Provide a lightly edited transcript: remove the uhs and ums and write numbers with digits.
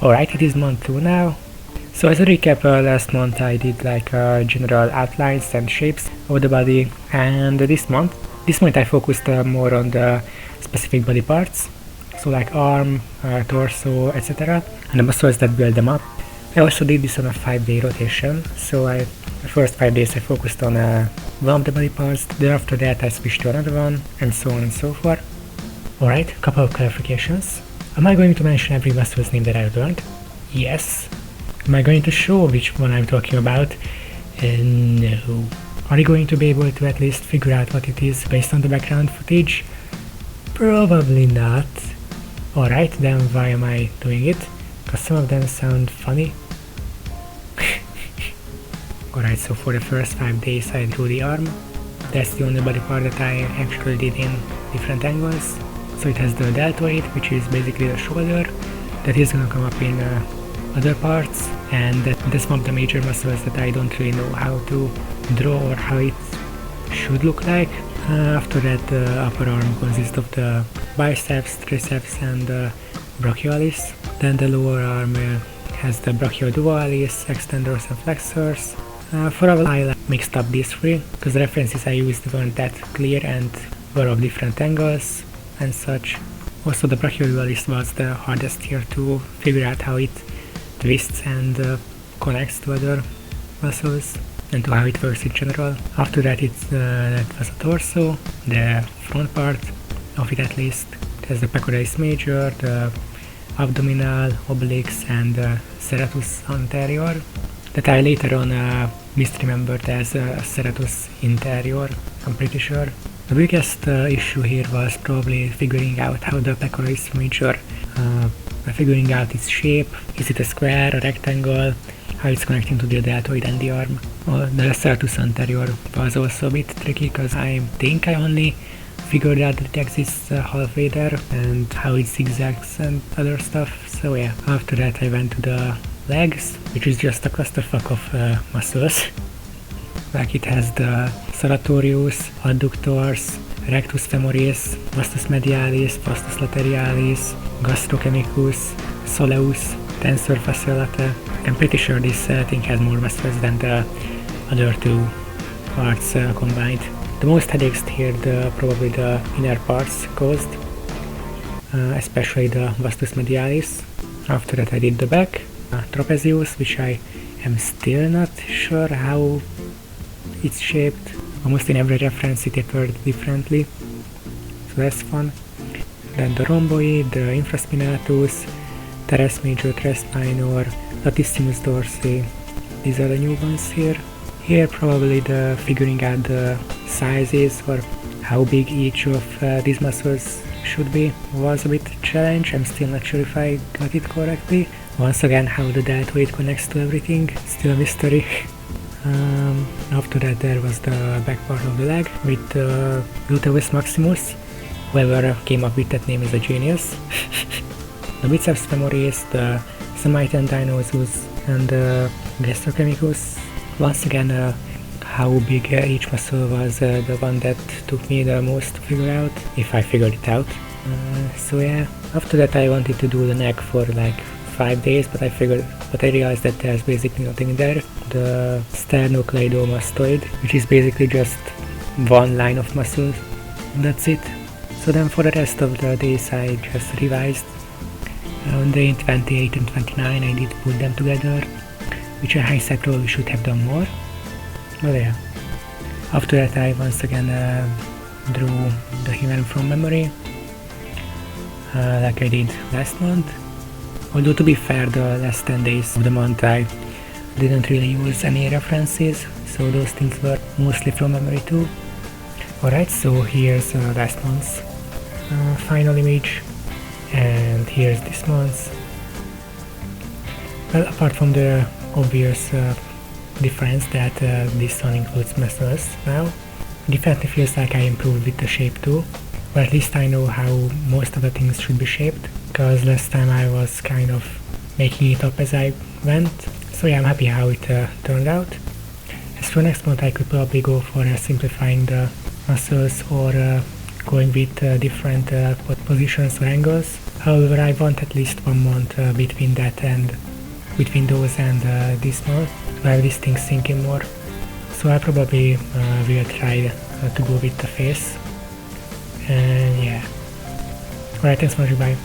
Alright, it is month 2 now. So as a recap, last month I did like general outlines and shapes of the body, and this month I focused more on the specific body parts, so like arm, torso, etc., and the muscles that build them up. I also did this on a 5-day rotation, so the first 5 days I focused on one of the body parts, then after that I switched to another one, and so on and so forth. Alright, couple of clarifications. Am I going to mention every muscle's name that I've learned? Yes. Am I going to show which one I'm talking about? No. Are you going to be able to at least figure out what it is based on the background footage? Probably not. Alright, then why am I doing it? Because some of them sound funny. Alright, so for the first 5 days I drew the arm. That's the only body part that I actually did in different angles. So it has the deltoid, which is basically the shoulder, that is gonna come up in other parts, and that's one of the major muscles that I don't really know how to draw or how it should look like. After that, the upper arm consists of the biceps, triceps, and brachialis. Then the lower arm has the brachiodualis, extenders, and flexors. For a while I mixed up these three, because the references I used weren't that clear and were of different angles and such. Also, the brachiodualis was the hardest here to figure out how it twists and connects to other muscles and to how it works in general. After that, that was the torso, the front part of it at least. It has the pectoralis major, the abdominal, obliques, and serratus anterior, that I later on misremembered as serratus inferior, I'm pretty sure. The biggest issue here was probably figuring out how the pectoralis major, figuring out its shape. Is it a square, a rectangle, how it's connecting to the deltoid and the arm. The serratus anterior was also a bit tricky, because I think I only figured out that it exists halfway there, and how it zigzags and other stuff. So yeah, after that I went to the legs, which is just a clusterfuck of muscles. Like it has the sartorius, adductors, rectus femoris, vastus medialis, vastus lateralis, gastrocnemicus, soleus, tensor fasciolata. I'm pretty sure this thing has more muscles than the other two parts combined. The most headaches here probably the inner parts caused, especially the vastus medialis. After that I did the back, trapezius, which I am still not sure how it's shaped. Almost in every reference it appeared differently, so that's fun. Then the rhomboid, the infraspinatus, teres major, teres minor, latissimus dorsi. These are the new ones here. Here probably the figuring out the sizes or how big each of these muscles should be was a bit challenge. I'm still not sure if I got it correctly. Once again, how the deltoid connects to everything, still a mystery. After that there was the back part of the leg with gluteus maximus. Whoever came up with that name is a genius. The biceps femoris, the semitendinosus, and the gastrocnemicus. Once again, how big each muscle was the one that took me the most to figure out, if I figured it out. So yeah, after that I wanted to do the neck for like 5 days, but I realized that there's basically nothing there. The sternocleidomastoid, which is basically just one line of muscles. That's it. So then for the rest of the days I just revised. On day 28 and 29 I did put them together, which in hindsight probably should have done more. But yeah. After that I once again drew the human from memory, like I did last month. Although to be fair, the last 10 days of the month I didn't really use any references, so those things were mostly from memory too. Alright, so here's last month's final image, and here's this month's. Well, apart from the obvious difference that this one includes muscles now, it definitely feels like I improved with the shape too, or at least I know how most of the things should be shaped, because last time I was kind of making it up as I went. So yeah, I'm happy how it turned out. As for next month I could probably go for simplifying the muscles or going with different positions or angles. However, I want at least 1 month between those and this month to have these things sinking more. So I probably will try to go with the face. And yeah. Alright, thanks so much, bye.